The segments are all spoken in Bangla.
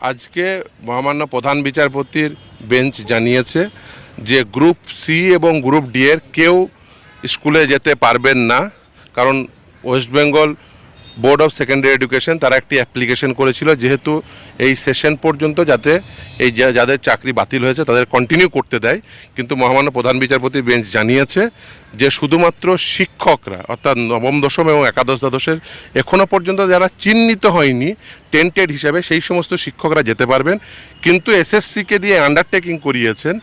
আজকে মহামান্য প্রধান বিচারপতির বেঞ্চ জানিয়েছে যে গ্রুপ সি এবং গ্রুপ ডি এর কেউ স্কুলে যেতে পারবেন না, কারণ West Bengal board of secondary education তারা একটি অ্যাপ্লিকেশন করেছিল যেহেতু এই সেশন পর্যন্ত যাতে এই যাদের চাকরি বাতিল হয়েছে তাদের কন্টিনিউ করতে দেয়, কিন্তু মহামান্য প্রধান বিচারপতি বেঞ্চ জানিয়েছে যে শুধুমাত্র শিক্ষকরা অর্থাৎ নবম দশম এবং একাদশ দ্বাদশের এখনও পর্যন্ত যারা চিহ্নিত হয়নি টেন্টেড হিসাবে সেই সমস্ত শিক্ষকরা যেতে পারবেন। কিন্তু এসএসসিকে দিয়ে আন্ডারটেকিং করিয়েছেন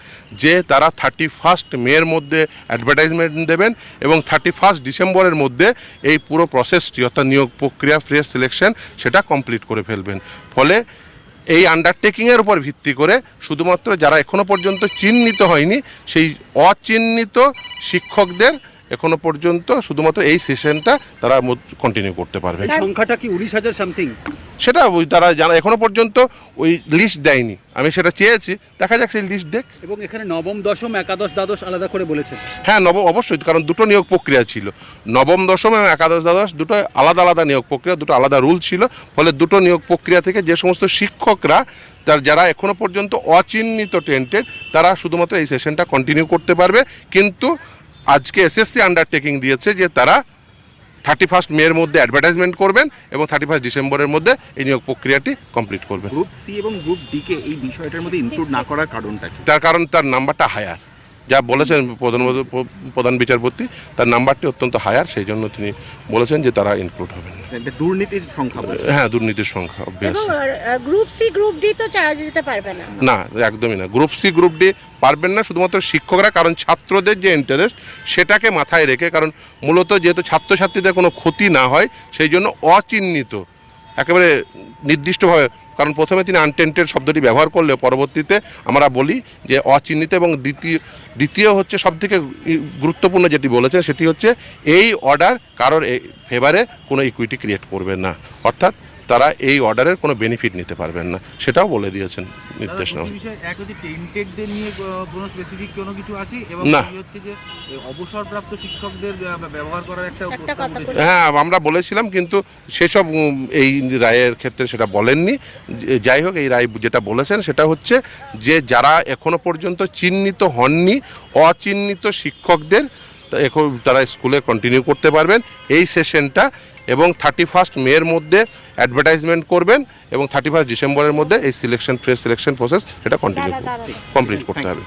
যে তারা 31 মের মধ্যে অ্যাডভার্টাইজমেন্ট দেবেন এবং 31 ডিসেম্বরের মধ্যে এই পুরো প্রসেসটি অর্থাৎ নিয়োগ প্রক্রিয়া ফ্রেশ সিলেকশন সেটা কমপ্লিট করে ফেলবেন। ফলে এই আন্ডারটেকিংয়ের উপর ভিত্তি করে শুধুমাত্র যারা এখনও পর্যন্ত চিহ্নিত হয়নি সেই অচিহ্নিত শিক্ষকদের এখনো পর্যন্ত শুধুমাত্র এই সেশনটা তারা কন্টিনিউ করতে পারবে। সংখ্যাটা কি 19,000 সামথিং? সেটা তারা জানা এখনো পর্যন্ত ওই লিস্ট দেয়নি, আমি সেটা চেয়েছি, দেখা যাক সেই লিস্ট দেখ। এবং এখানে নবম দশম একাদশ দ্বাদশ আলাদা করে বলেছেন? হ্যাঁ অবশ্যই, কারণ দুটো নিয়োগ প্রক্রিয়া ছিল, নবম দশম এবং একাদশ দ্বাদশ দুটো আলাদা আলাদা নিয়োগ প্রক্রিয়া, দুটো আলাদা রুল ছিল। ফলে দুটো নিয়োগ প্রক্রিয়া থেকে যে সমস্ত শিক্ষকরা যারা এখনো পর্যন্ত অচিহ্নিত টেন্টেড তারা শুধুমাত্র এই সেশনটা কন্টিনিউ করতে পারবে। কিন্তু আজকে এসএসসি আন্ডারটেকিং দিয়েছে যে তারা 31 মের মধ্যে অ্যাডভার্টাইজমেন্ট করবেন এবং 31 ডিসেম্বরের মধ্যে এই নিয়োগ প্রক্রিয়াটি কমপ্লিট করবেন। গ্রুপ সি এবং গ্রুপ ডি কে এই বিষয়টার মধ্যে ইনক্লুড না করার কারণটা কি? তার কারণ তার নাম্বারটা হায়ার, যা বলেছেন প্রধান বিচারপতি, তার নাম্বারটি অত্যন্ত হায়ার, সেই জন্য তিনি বলেছেন যে তারা ইনক্লুড হবেন। দুর্নীতির সংখ্যা? হ্যাঁ, দুর্নীতির সংখ্যা obviously. Group C group D তো যেতে পারবে না? না, একদমই না। গ্রুপ সি গ্রুপ ডি পারবেন না শুধুমাত্র শিক্ষকরা, কারণ ছাত্রদের যে ইন্টারেস্ট সেটাকে মাথায় রেখে, কারণ মূলত যেহেতু ছাত্রছাত্রীদের কোনো ক্ষতি না হয় সেই জন্য অচিহ্নিত একেবারে নির্দিষ্টভাবে, কারণ প্রথমে তিনি আনটেন্টেড শব্দটি ব্যবহার করলে পরবর্তীতে আমরা বলি যে অচিহ্নিত, এবং দ্বিতীয় হচ্ছে সবথেকে গুরুত্বপূর্ণ যেটি বলেছে সেটি হচ্ছে এই অর্ডার কারোর ফেভারে কোনো ইকুইটি ক্রিয়েট করবে না, অর্থাৎ তারা এই অর্ডারের কোনো বেনিফিট নিতে পারবেন না, সেটাও বলে দিয়েছেন নির্দেশনামা। না, অবসরপ্রাপ্ত শিক্ষকদের ব্যবহার করার একটা হ্যাঁ আমরা বলেছিলাম, কিন্তু সেসব এই রায়ের ক্ষেত্রে সেটা বলেননি। যাই হোক, এই রায় যেটা বলেছেন সেটা হচ্ছে যে যারা এখনো পর্যন্ত চিহ্নিত হননি অচিহ্নিত শিক্ষকদের তারা স্কুলে কন্টিনিউ করতে পারবেন এই সেশনটা, এবং 31 মের মধ্যে অ্যাডভার্টাইজমেন্ট করবেন এবং 31 ডিসেম্বরের মধ্যে এই ফ্রেশ সিলেকশন প্রসেস সেটা কমপ্লিট করতে হবে।